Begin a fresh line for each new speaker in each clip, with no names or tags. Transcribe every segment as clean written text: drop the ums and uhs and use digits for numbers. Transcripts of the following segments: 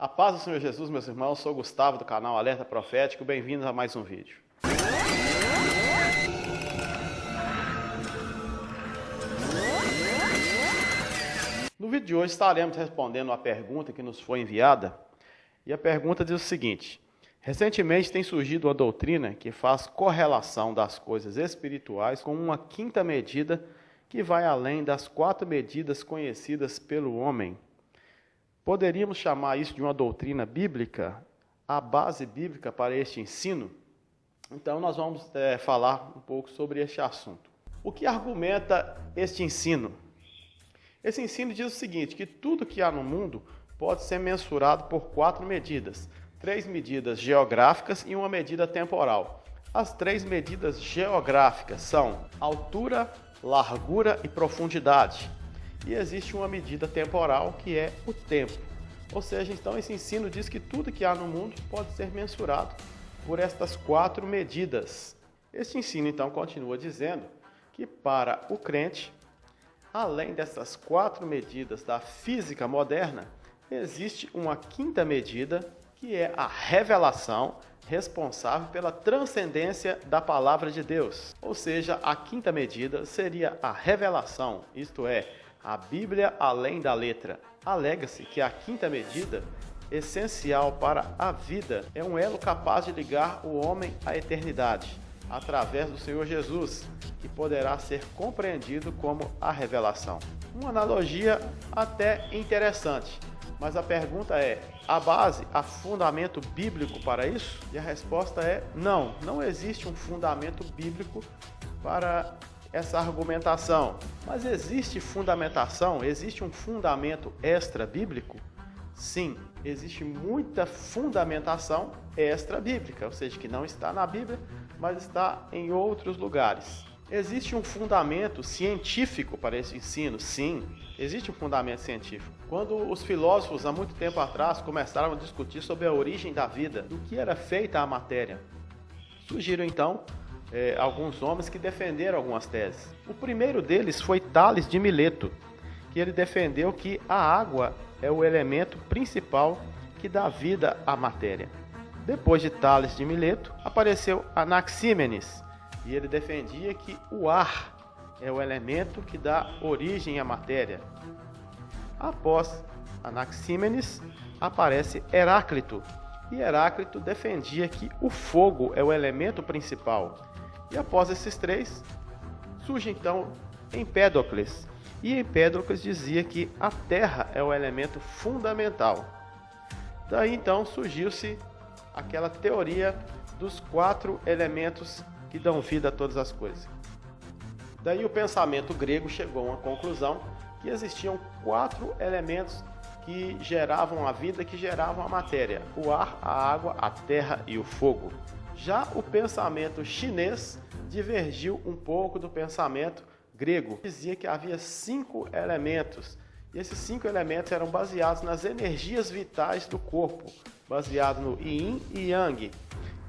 A paz do Senhor Jesus, meus irmãos, sou Gustavo do canal Alerta Profético, bem-vindos a mais um vídeo. No vídeo de hoje estaremos respondendo uma pergunta que nos foi enviada, e a pergunta diz o seguinte: recentemente tem surgido uma doutrina que faz correlação das coisas espirituais com uma quinta medida que vai além das 4 medidas conhecidas pelo homem. Poderíamos chamar isso de uma doutrina bíblica? A base bíblica para este ensino? Então nós vamos falar um pouco sobre este assunto. O que argumenta este ensino? Esse ensino diz o seguinte, que tudo que há no mundo pode ser mensurado por 4 medidas. 3 medidas geográficas e uma medida temporal. As 3 medidas geográficas são altura, largura e profundidade. E existe uma medida temporal que é o tempo. Ou seja, então esse ensino diz que tudo que há no mundo pode ser mensurado por estas 4 medidas. Este ensino então continua dizendo que para o crente, além dessas 4 medidas da física moderna, existe uma quinta medida que é a revelação responsável pela transcendência da palavra de Deus. Ou seja, a quinta medida seria a revelação, isto é, a Bíblia além da letra. Alega-se que a quinta medida, essencial para a vida, é um elo capaz de ligar o homem à eternidade, através do Senhor Jesus, que poderá ser compreendido como a revelação. Uma analogia até interessante, mas a pergunta é: a base, há fundamento bíblico para isso? E a resposta é não, não existe um fundamento bíblico para essa argumentação. Mas existe fundamentação? Existe um fundamento extra-bíblico? Sim, existe muita fundamentação extra-bíblica, ou seja, que não está na Bíblia, mas está em outros lugares. Existe um fundamento científico para esse ensino? Sim, existe um fundamento científico. Quando os filósofos, há muito tempo atrás, começaram a discutir sobre a origem da vida, do que era feita a matéria, surgiram então alguns homens que defenderam algumas teses. O primeiro deles foi Tales de Mileto, que ele defendeu que a água é o elemento principal que dá vida à matéria. Depois de Tales de Mileto, apareceu Anaxímenes, e ele defendia que o ar é o elemento que dá origem à matéria. Após Anaxímenes, aparece Heráclito, e Heráclito defendia que o fogo é o elemento principal. E após esses 3, surge então Empédocles, e Empédocles dizia que a terra é o elemento fundamental. Daí então surgiu-se aquela teoria dos 4 elementos que dão vida a todas as coisas. Daí o pensamento grego chegou a uma conclusão que existiam 4 elementos que geravam a vida, que geravam a matéria: o ar, a água, a terra e o fogo. Já o pensamento chinês divergiu um pouco do pensamento grego. Dizia que havia 5 elementos, e esses 5 elementos eram baseados nas energias vitais do corpo, baseado no Yin e Yang.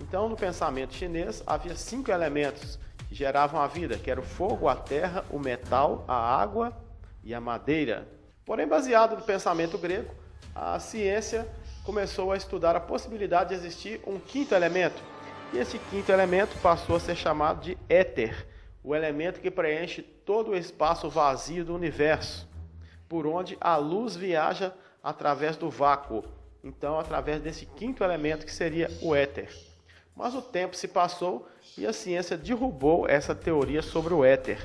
Então, no pensamento chinês, havia 5 elementos que geravam a vida, que era o fogo, a terra, o metal, a água e a madeira. Porém, baseado no pensamento grego, a ciência começou a estudar a possibilidade de existir um 5º elemento. E esse 5º elemento passou a ser chamado de éter, o elemento que preenche todo o espaço vazio do universo, por onde a luz viaja através do vácuo. Então, através desse 5º elemento que seria o éter. Mas o tempo se passou e a ciência derrubou essa teoria sobre o éter.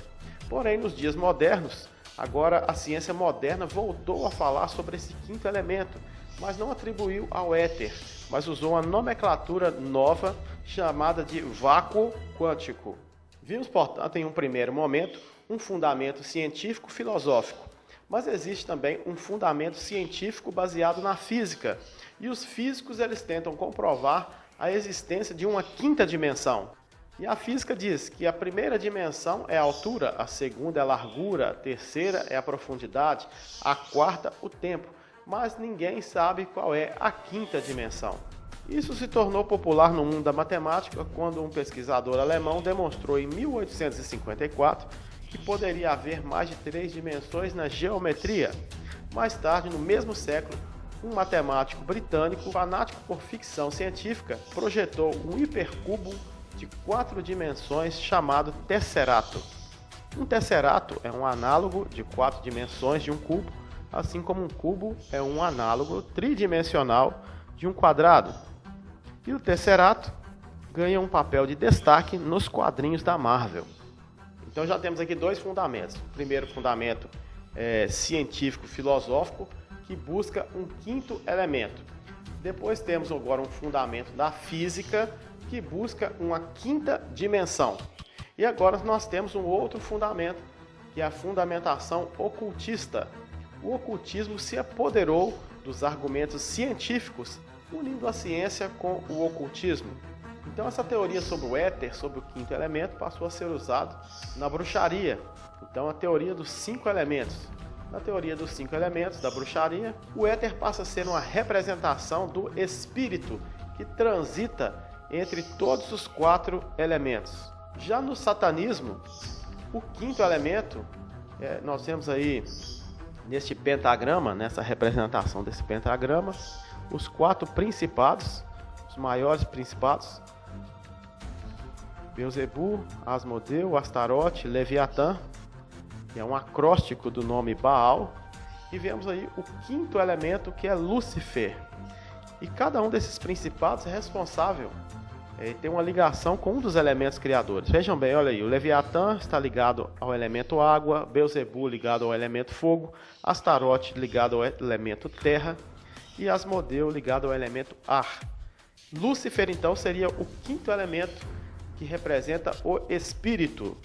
Porém, nos dias modernos, agora a ciência moderna voltou a falar sobre esse 5º elemento, mas não atribuiu ao éter, mas usou uma nomenclatura nova chamada de vácuo quântico. Vimos, portanto, em um primeiro momento, um fundamento científico-filosófico, mas existe também um fundamento científico baseado na física, e os físicos eles tentam comprovar a existência de uma 5ª dimensão. E a física diz que a primeira dimensão é a altura, a segunda é a largura, a terceira é a profundidade, a quarta o tempo, mas ninguém sabe qual é a 5ª dimensão. Isso se tornou popular no mundo da matemática quando um pesquisador alemão demonstrou em 1854 que poderia haver mais de 3 dimensões na geometria. Mais tarde, no mesmo século, um matemático britânico, fanático por ficção científica, projetou um hipercubo de 4 dimensões chamado tesserato. Um tesserato é um análogo de 4 dimensões de um cubo, assim como um cubo é um análogo tridimensional de um quadrado. E o tesserato ganha um papel de destaque nos quadrinhos da Marvel. Então já temos aqui 2 fundamentos. O primeiro fundamento é científico-filosófico, que busca um 5º elemento. Depois temos agora um fundamento da física, que busca uma 5ª dimensão. E agora nós temos um outro fundamento, que é a fundamentação ocultista. O ocultismo se apoderou dos argumentos científicos, unindo a ciência com o ocultismo. Então essa teoria sobre o éter, sobre o 5º elemento, passou a ser usada na bruxaria. Então a teoria dos 5 elementos. Na teoria dos 5 elementos da bruxaria, o éter passa a ser uma representação do espírito que transita entre todos os 4 elementos. Já no satanismo, o 5º elemento, nós temos aí neste pentagrama, nessa representação desse pentagrama, os 4 principados, os maiores principados: Beelzebul, Asmodeu, Astarote, Leviatã, que é um acróstico do nome Baal, e vemos aí o 5º elemento, que é Lúcifer. E cada um desses principados é responsável, tem uma ligação com um dos elementos criadores. Vejam bem, olha aí, o Leviatã está ligado ao elemento água, Beelzebul ligado ao elemento fogo, Astarote ligado ao elemento terra e Asmodeu ligado ao elemento ar. Lúcifer, então, seria o 5º elemento, que representa o espírito.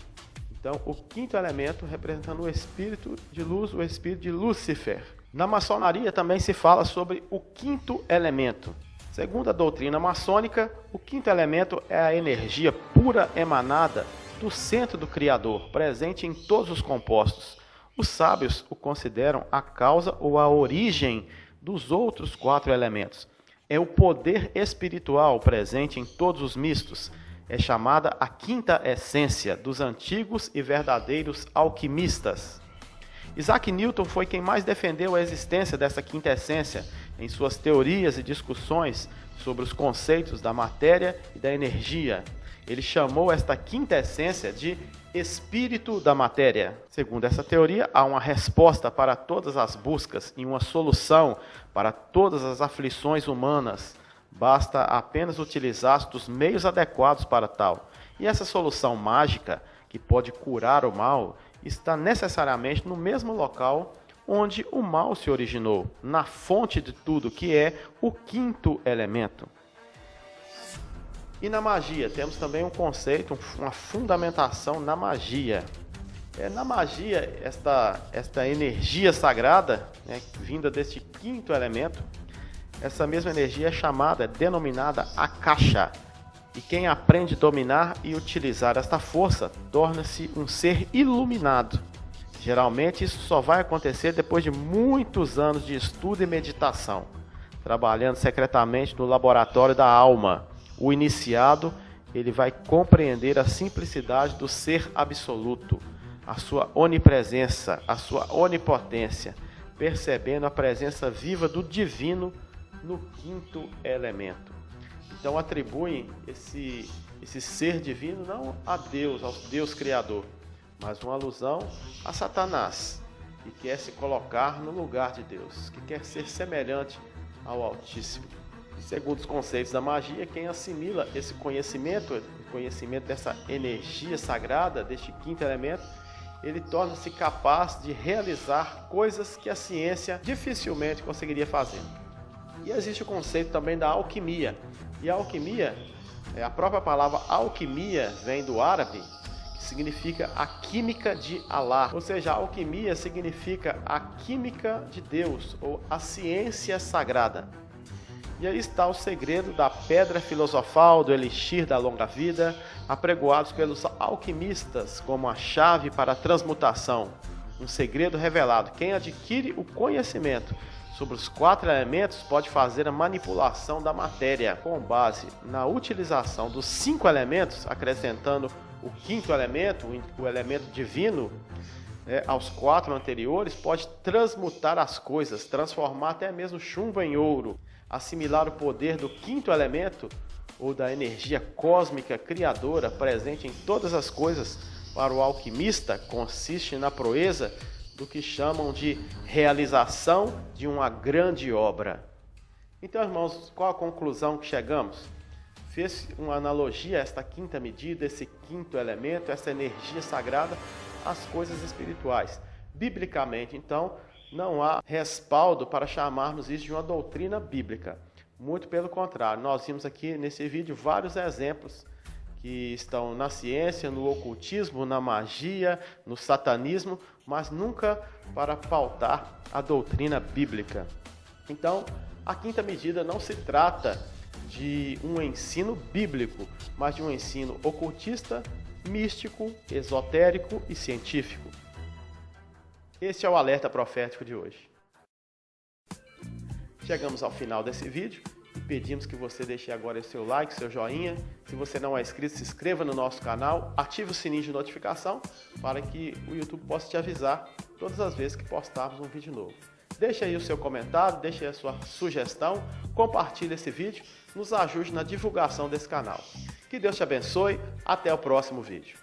Então, o 5º elemento representando o espírito de luz, o espírito de Lúcifer. Na maçonaria também se fala sobre o 5º elemento. Segundo a doutrina maçônica, o 5º elemento é a energia pura emanada do centro do Criador, presente em todos os compostos. Os sábios o consideram a causa ou a origem dos outros 4 elementos. É o poder espiritual presente em todos os mistos. É chamada a 5ª essência dos antigos e verdadeiros alquimistas. Isaac Newton foi quem mais defendeu a existência dessa 5ª essência em suas teorias e discussões sobre os conceitos da matéria e da energia. Ele chamou esta 5ª essência de espírito da matéria. Segundo essa teoria, há uma resposta para todas as buscas e uma solução para todas as aflições humanas. Basta apenas utilizar os meios adequados para tal. E essa solução mágica, que pode curar o mal, está necessariamente no mesmo local onde o mal se originou, na fonte de tudo, que é o 5º elemento. E na magia, temos também um conceito, uma fundamentação na magia. Na magia, esta energia sagrada, vinda deste 5º elemento, essa mesma energia é chamada, denominada Akasha. E quem aprende a dominar e utilizar esta força, torna-se um ser iluminado. Geralmente isso só vai acontecer depois de muitos anos de estudo e meditação, trabalhando secretamente no laboratório da alma. O iniciado, ele vai compreender a simplicidade do ser absoluto, a sua onipresença, a sua onipotência, percebendo a presença viva do divino no 5º elemento. Então atribuem esse ser divino não a Deus, ao Deus Criador, mas uma alusão a Satanás, que quer se colocar no lugar de Deus, que quer ser semelhante ao Altíssimo. E segundo os conceitos da magia, quem assimila esse conhecimento, o conhecimento dessa energia sagrada, deste 5º elemento, ele torna-se capaz de realizar coisas que a ciência dificilmente conseguiria fazer. E existe o conceito também da alquimia. E a alquimia, a própria palavra alquimia vem do árabe, que significa a química de Alá. Ou seja, a alquimia significa a química de Deus, ou a ciência sagrada. E aí está o segredo da pedra filosofal, do elixir da longa vida, apregoados pelos alquimistas como a chave para a transmutação. Um segredo revelado. Quem adquire o conhecimento sobre os 4 elementos pode fazer a manipulação da matéria com base na utilização dos 5 elementos, acrescentando o 5º elemento, o elemento divino. aos 4 anteriores, pode transmutar as coisas, transformar até mesmo chumbo em ouro, assimilar o poder do 5º elemento ou da energia cósmica criadora presente em todas as coisas. Para o alquimista, consiste na proeza do que chamam de realização de uma grande obra. Então, irmãos, qual a conclusão que chegamos? Fez uma analogia a esta 5ª medida, esse 5º elemento, essa energia sagrada, às coisas espirituais. Biblicamente, então, não há respaldo para chamarmos isso de uma doutrina bíblica. Muito pelo contrário, nós vimos aqui nesse vídeo vários exemplos que estão na ciência, no ocultismo, na magia, no satanismo, mas nunca para pautar a doutrina bíblica. Então, a 5ª medida não se trata de um ensino bíblico, mas de um ensino ocultista, místico, esotérico e científico. Este é o alerta profético de hoje. Chegamos ao final desse vídeo e pedimos que você deixe agora o seu like, seu joinha. Se você não é inscrito, se inscreva no nosso canal, ative o sininho de notificação para que o YouTube possa te avisar todas as vezes que postarmos um vídeo novo. Deixe aí o seu comentário, deixe aí a sua sugestão, compartilhe esse vídeo, nos ajude na divulgação desse canal. Que Deus te abençoe, até o próximo vídeo.